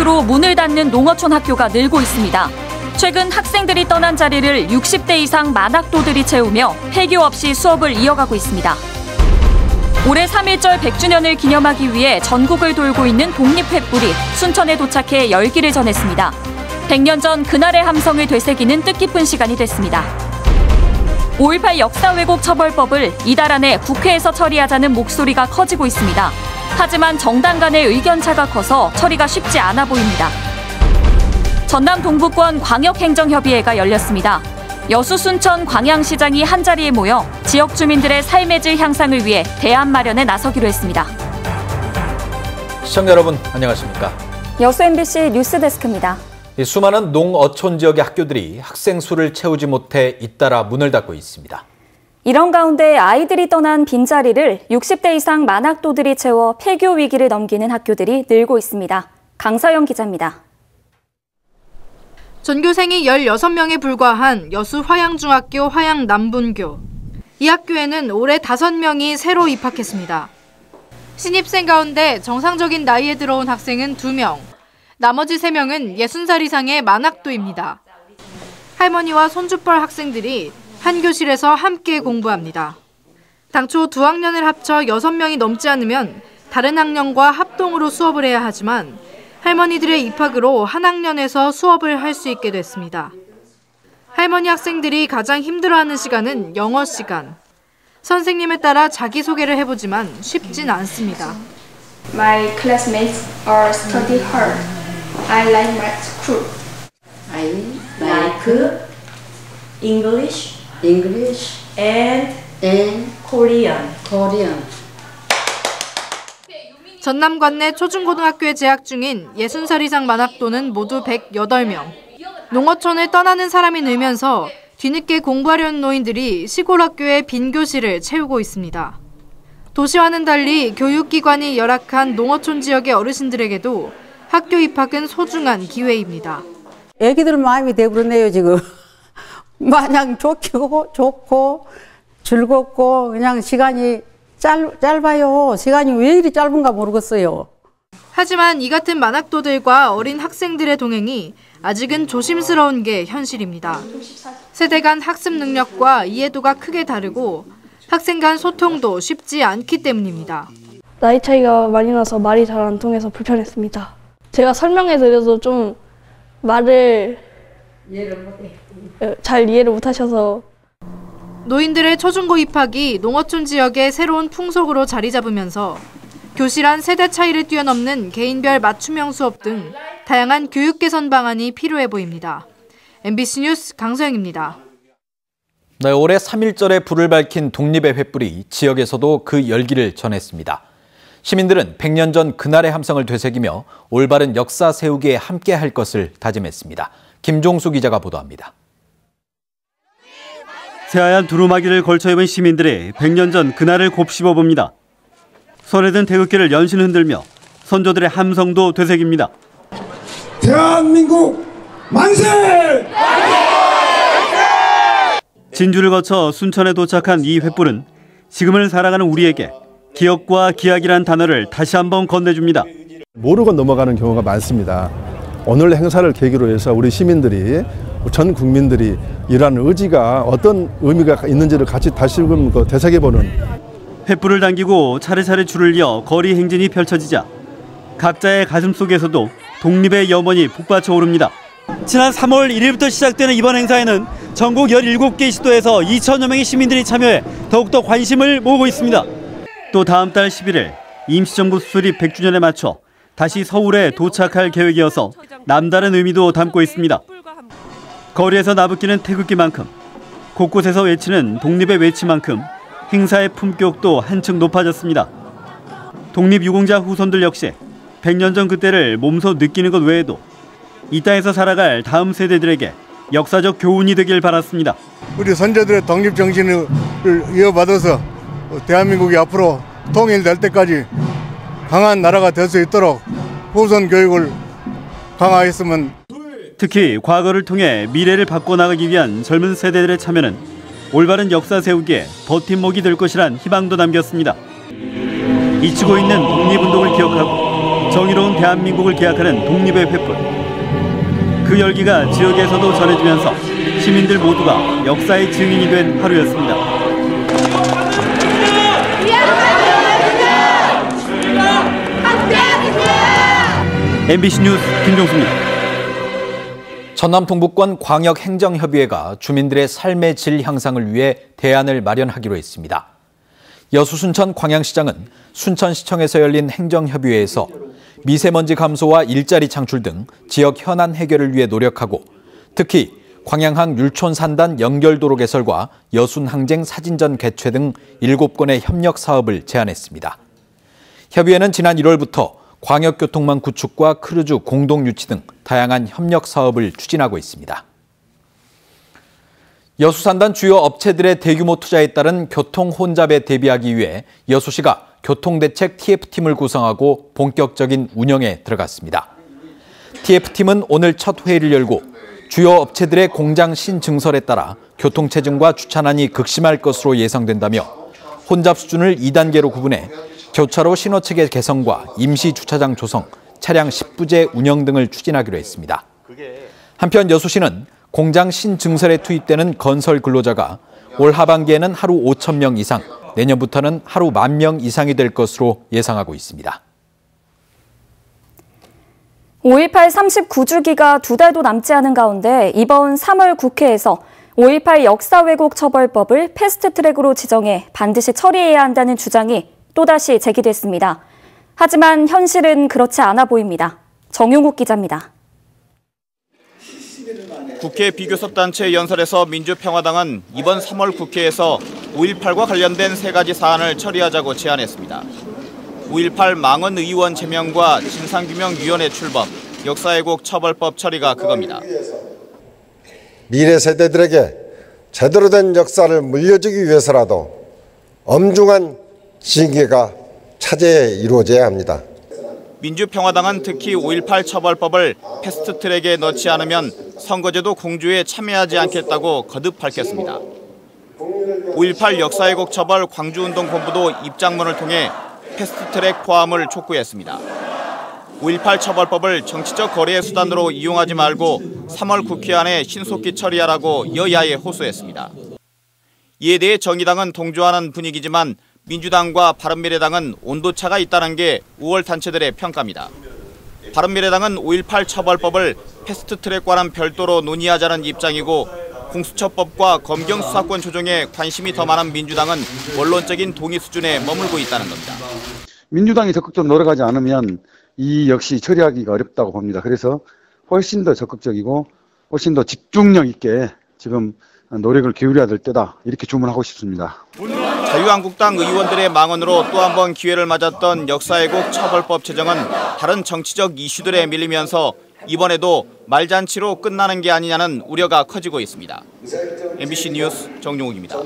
것으로 문을 닫는 농어촌 학교가 늘고 있습니다. 최근 학생들이 떠난 자리를 60대 이상 만학도들이 채우며 폐교 없이 수업을 이어가고 있습니다. 올해 3.1절 100주년을 기념하기 위해 전국을 돌고 있는 독립횃불이 순천에 도착해 열기를 전했습니다. 100년 전 그날의 함성을 되새기는 뜻깊은 시간이 됐습니다. 5.18 역사 왜곡 처벌법을 이달 안에 국회에서 처리하자는 목소리가 커지고 있습니다. 하지만 정당 간의 의견차가 커서 처리가 쉽지 않아 보입니다. 전남 동부권 광역행정협의회가 열렸습니다. 여수 순천 광양시장이 한자리에 모여 지역 주민들의 삶의 질 향상을 위해 대안 마련에 나서기로 했습니다. 시청자 여러분 안녕하십니까? 여수 MBC 뉴스데스크입니다. 수많은 농어촌 지역의 학교들이 학생 수를 채우지 못해 잇따라 문을 닫고 있습니다. 이런 가운데 아이들이 떠난 빈자리를 60대 이상 만학도들이 채워 폐교 위기를 넘기는 학교들이 늘고 있습니다. 강서영 기자입니다. 전교생이 16명에 불과한 여수 화양중학교 화양남분교. 이 학교에는 올해 5명이 새로 입학했습니다. 신입생 가운데 정상적인 나이에 들어온 학생은 2명, 나머지 3명은 60살 이상의 만학도입니다. 할머니와 손주뻘 학생들이 한 교실에서 함께 공부합니다. 당초 두 학년을 합쳐 6명이 넘지 않으면 다른 학년과 합동으로 수업을 해야 하지만 할머니들의 입학으로 한 학년에서 수업을 할 수 있게 됐습니다. 할머니 학생들이 가장 힘들어하는 시간은 영어 시간. 선생님에 따라 자기소개를 해보지만 쉽진 않습니다. My classmates are study hard. I like my school. I like English and Korean. 전남 관내 초중고등학교에 재학 중인 60살 이상 만학도는 모두 108명. 농어촌을 떠나는 사람이 늘면서 뒤늦게 공부하려는 노인들이 시골 학교의 빈 교실을 채우고 있습니다. 도시와는 달리 교육기관이 열악한 농어촌 지역의 어르신들에게도 학교 입학은 소중한 기회입니다. 애기들 마음이 되버렸네요 지금. 마냥 좋고 즐겁고 그냥 시간이 짧아요. 시간이 왜 이리 짧은가 모르겠어요. 하지만 이 같은 만학도들과 어린 학생들의 동행이 아직은 조심스러운 게 현실입니다. 세대 간 학습 능력과 이해도가 크게 다르고 학생 간 소통도 쉽지 않기 때문입니다. 나이 차이가 많이 나서 말이 잘 안 통해서 불편했습니다. 제가 설명해드려도 좀 말을 잘 이해를 못하셔서. 노인들의 초중고 입학이 농어촌 지역의 새로운 풍속으로 자리 잡으면서 교실 안 세대 차이를 뛰어넘는 개인별 맞춤형 수업 등 다양한 교육 개선 방안이 필요해 보입니다. MBC 뉴스 강서영입니다. 네, 올해 3.1절에 불을 밝힌 독립의 횃불이 지역에서도 그 열기를 전했습니다. 시민들은 100년 전 그날의 함성을 되새기며 올바른 역사 세우기에 함께할 것을 다짐했습니다. 김종수 기자가 보도합니다. 새하얀 두루마기를 걸쳐 입은 시민들이 100년 전 그날을 곱씹어봅니다. 손에 든 태극기를 연신 흔들며 선조들의 함성도 되새깁니다. 대한민국 만세! 진주를 거쳐 순천에 도착한 이 횃불은 지금을 살아가는 우리에게 기억과 기약이란 단어를 다시 한번 건네줍니다. 모르고 넘어가는 경우가 많습니다. 오늘 행사를 계기로 해서 우리 시민들이 전 국민들이 이러한 의지가 어떤 의미가 있는지를 같이 다시금 되새겨보는. 횃불을 당기고 차례차례 줄을 이어 거리 행진이 펼쳐지자 각자의 가슴 속에서도 독립의 염원이 북받쳐 오릅니다. 지난 3월 1일부터 시작되는 이번 행사에는 전국 17개 시도에서 2천여 명의 시민들이 참여해 더욱더 관심을 모으고 있습니다. 또 다음 달 11일 임시정부 수립 100주년에 맞춰 다시 서울에 도착할 계획이어서 남다른 의미도 담고 있습니다. 거리에서 나부끼는 태극기만큼 곳곳에서 외치는 독립의 외치만큼 행사의 품격도 한층 높아졌습니다. 독립유공자 후손들 역시 100년 전 그때를 몸소 느끼는 것 외에도 이 땅에서 살아갈 다음 세대들에게 역사적 교훈이 되길 바랐습니다. 우리 선조들의 독립정신을 이어받아서 대한민국이 앞으로 통일될 때까지 강한 나라가 될 수 있도록 후손 교육을 강화했으면. 특히 과거를 통해 미래를 바꿔나가기 위한 젊은 세대들의 참여는 올바른 역사 세우기에 버팀목이 될 것이란 희망도 남겼습니다. 잊히고 있는 독립운동을 기억하고 정의로운 대한민국을 기약하는 독립의 횃불. 그 열기가 지역에서도 전해지면서 시민들 모두가 역사의 증인이 된 하루였습니다. MBC 뉴스 김종수입니다. 전남 동북권 광역행정협의회가 주민들의 삶의 질 향상을 위해 대안을 마련하기로 했습니다. 여수 순천 광양시장은 순천시청에서 열린 행정협의회에서 미세먼지 감소와 일자리 창출 등 지역 현안 해결을 위해 노력하고 특히 광양항 율촌산단 연결도로 개설과 여순항쟁 사진전 개최 등 7건의 협력 사업을 제안했습니다. 협의회는 지난 1월부터 광역교통망 구축과 크루즈 공동 유치 등 다양한 협력 사업을 추진하고 있습니다. 여수산단 주요 업체들의 대규모 투자에 따른 교통 혼잡에 대비하기 위해 여수시가 교통대책 TF팀을 구성하고 본격적인 운영에 들어갔습니다. TF팀은 오늘 첫 회의를 열고 주요 업체들의 공장 신증설에 따라 교통체증과 주차난이 극심할 것으로 예상된다며 혼잡 수준을 2단계로 구분해 교차로 신호체계 개선과 임시 주차장 조성, 차량 10부제 운영 등을 추진하기로 했습니다. 한편 여수시는 공장 신증설에 투입되는 건설 근로자가 올 하반기에는 하루 5,000명 이상, 내년부터는 하루 10,000명 이상이 될 것으로 예상하고 있습니다. 5.18 39주기가 2달도 남지 않은 가운데 이번 3월 국회에서 5.18 역사 왜곡 처벌법을 패스트트랙으로 지정해 반드시 처리해야 한다는 주장이 또다시 제기됐습니다. 하지만 현실은 그렇지 않아 보입니다. 정용욱 기자입니다. 국회 비교섭단체 연설에서 민주평화당은 이번 3월 국회에서 5.18과 관련된 3가지 사안을 처리하자고 제안했습니다. 5.18 망언 의원 제명과 진상규명위원회 출범, 역사왜곡 처벌법 처리가 그겁니다. 미래 세대들에게 제대로 된 역사를 물려주기 위해서라도 엄중한 징계가 차제에 이루어져야 합니다. 민주평화당은 특히 5.18 처벌법을 패스트트랙에 넣지 않으면 선거제도 공조에 참여하지 않겠다고 거듭 밝혔습니다. 5.18 역사왜곡 처벌 광주운동본부도 입장문을 통해 패스트트랙 포함을 촉구했습니다. 5.18 처벌법을 정치적 거래의 수단으로 이용하지 말고 3월 국회 안에 신속히 처리하라고 여야에 호소했습니다. 이에 대해 정의당은 동조하는 분위기지만 민주당과 바른미래당은 온도차가 있다는 게 5월 단체들의 평가입니다. 바른미래당은 5.18 처벌법을 패스트트랙과는 별도로 논의하자는 입장이고 공수처법과 검경 수사권 조정에 관심이 더 많은 민주당은 원론적인 동의 수준에 머물고 있다는 겁니다. 민주당이 적극적으로 노력하지 않으면 이 역시 처리하기가 어렵다고 봅니다. 그래서 훨씬 더 적극적이고 훨씬 더 집중력 있게 지금 노력을 기울여야 될 때다 이렇게 주문하고 싶습니다. 자유한국당 의원들의 망언으로 또 한 번 기회를 맞았던 역사왜곡 처벌법 제정은 다른 정치적 이슈들에 밀리면서 이번에도 말잔치로 끝나는 게 아니냐는 우려가 커지고 있습니다. MBC 뉴스 정용욱입니다.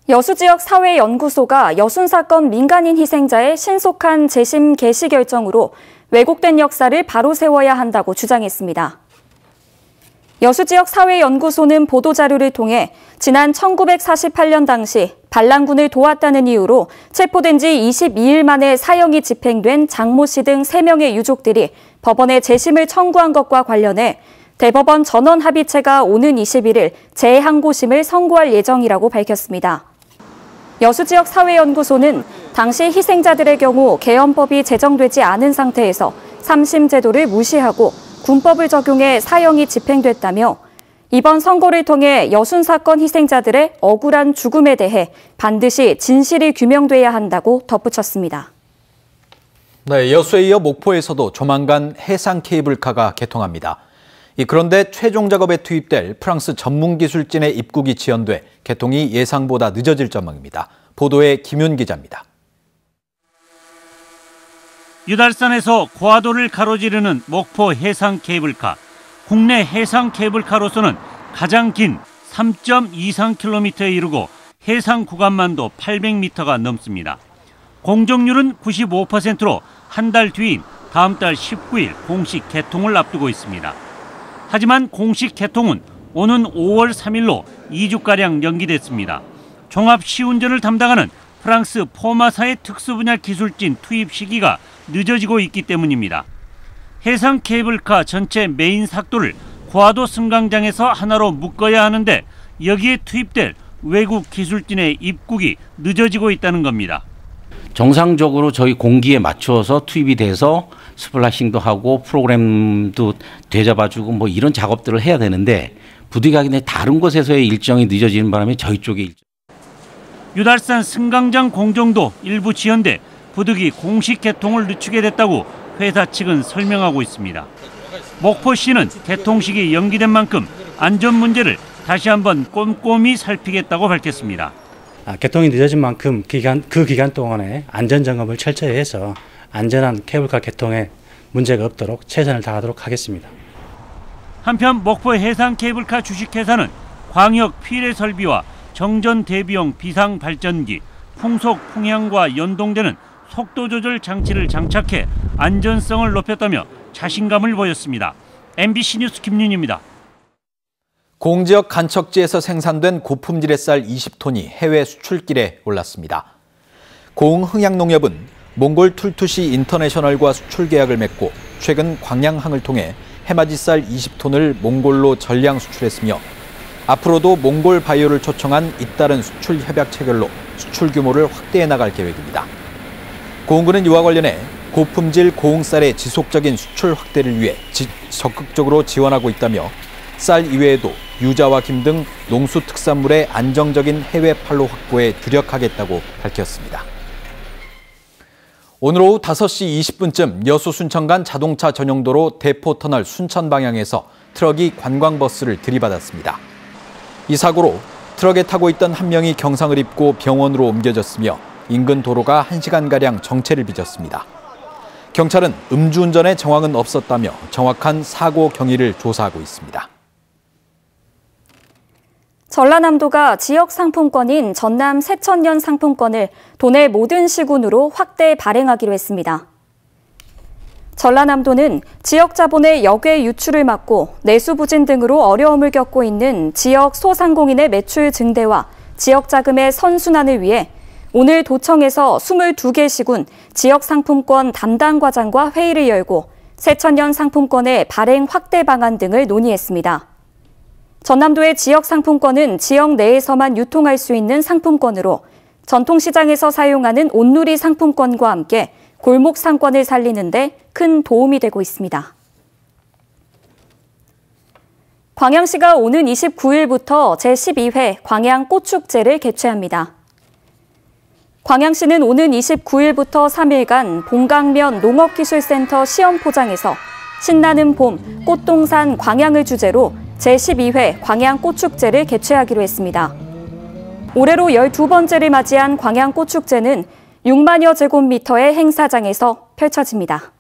여수지역 사회연구소가 여순 사건 민간인 희생자의 신속한 재심 개시 결정으로 왜곡된 역사를 바로 세워야 한다고 주장했습니다. 여수지역 사회연구소는 보도자료를 통해 지난 1948년 당시 반란군을 도왔다는 이유로 체포된 지 22일 만에 사형이 집행된 장모 씨 등 3명의 유족들이 법원에 재심을 청구한 것과 관련해 대법원 전원 합의체가 오는 21일 재항고심을 선고할 예정이라고 밝혔습니다. 여수지역 사회연구소는 당시 희생자들의 경우 개헌법이 제정되지 않은 상태에서 3심 제도를 무시하고 군법을 적용해 사형이 집행됐다며 이번 선고를 통해 여순 사건 희생자들의 억울한 죽음에 대해 반드시 진실이 규명돼야 한다고 덧붙였습니다. 네, 여수에 이어 목포에서도 조만간 해상 케이블카가 개통합니다. 그런데 최종 작업에 투입될 프랑스 전문기술진의 입국이 지연돼 개통이 예상보다 늦어질 전망입니다. 보도에 김윤 기자입니다. 유달산에서 고화도를 가로지르는 목포 해상 케이블카. 국내 해상 케이블카로서는 가장 긴 3.23km에 이르고 해상 구간만도 800m가 넘습니다. 공정률은 95%로 한 달 뒤인 다음 달 19일 공식 개통을 앞두고 있습니다. 하지만 공식 개통은 오는 5월 3일로 2주가량 연기됐습니다. 종합 시운전을 담당하는 프랑스 포마사의 특수분야 기술진 투입 시기가 늦어지고 있기 때문입니다. 해상 케이블카 전체 메인 삭도를 고화도 승강장에서 하나로 묶어야 하는데 여기에 투입될 외국 기술진의 입국이 늦어지고 있다는 겁니다. 정상적으로 저희 공기에 맞추어서 투입이 돼서 스플래싱도 하고 프로그램도 되잡아주고 뭐 이런 작업들을 해야 되는데 부득이하게 다른 곳에서의 일정이 늦어지는 바람에 저희 쪽의 일정. 유달산 승강장 공정도 일부 지연돼 부득이 공식 개통을 늦추게 됐다고 회사 측은 설명하고 있습니다. 목포시는 개통식이 연기된 만큼 안전 문제를 다시 한번 꼼꼼히 살피겠다고 밝혔습니다. 개통이 늦어진 만큼 그 기간 동안에 안전점검을 철저히 해서 안전한 케이블카 개통에 문제가 없도록 최선을 다하도록 하겠습니다. 한편 목포 해상 케이블카 주식회사는 광역 피해 설비와 정전 대비용 비상 발전기, 풍속 풍향과 연동되는 속도 조절 장치를 장착해 안전성을 높였다며 자신감을 보였습니다. MBC 뉴스 김윤희입니다. 공지역 간척지에서 생산된 고품질의 쌀 20톤이 해외 수출길에 올랐습니다. 고흥흥양농협은 몽골 툴투시 인터내셔널과 수출 계약을 맺고 최근 광양항을 통해 해맞이 쌀 20톤을 몽골로 전량 수출했으며 앞으로도 몽골 바이오를 초청한 잇따른 수출 협약 체결로 수출 규모를 확대해 나갈 계획입니다. 고흥군은 이와 관련해 고품질 고흥쌀의 지속적인 수출 확대를 위해 적극적으로 지원하고 있다며 쌀 이외에도 유자와 김 등 농수 특산물의 안정적인 해외 판로 확보에 주력하겠다고 밝혔습니다. 오늘 오후 5시 20분쯤 여수 순천 간 자동차 전용도로 대포터널 순천 방향에서 트럭이 관광버스를 들이받았습니다. 이 사고로 트럭에 타고 있던 한 명이 경상을 입고 병원으로 옮겨졌으며 인근 도로가 1시간가량 정체를 빚었습니다. 경찰은 음주운전의 정황은 없었다며 정확한 사고 경위를 조사하고 있습니다. 전라남도가 지역 상품권인 전남 새천년 상품권을 도내 모든 시군으로 확대 발행하기로 했습니다. 전라남도는 지역 자본의 역외 유출을 막고 내수 부진 등으로 어려움을 겪고 있는 지역 소상공인의 매출 증대와 지역 자금의 선순환을 위해 오늘 도청에서 22개 시군 지역 상품권 담당 과장과 회의를 열고 새천년 상품권의 발행 확대 방안 등을 논의했습니다. 전남도의 지역 상품권은 지역 내에서만 유통할 수 있는 상품권으로 전통시장에서 사용하는 온누리 상품권과 함께 골목 상권을 살리는 데 큰 도움이 되고 있습니다. 광양시가 오는 29일부터 제12회 광양꽃축제를 개최합니다. 광양시는 오는 29일부터 3일간 봉강면 농업기술센터 시험포장에서 신나는 봄, 꽃동산 광양을 주제로 제12회 광양꽃축제를 개최하기로 했습니다. 올해로 12번째를 맞이한 광양꽃축제는 6만여 제곱미터의 행사장에서 펼쳐집니다.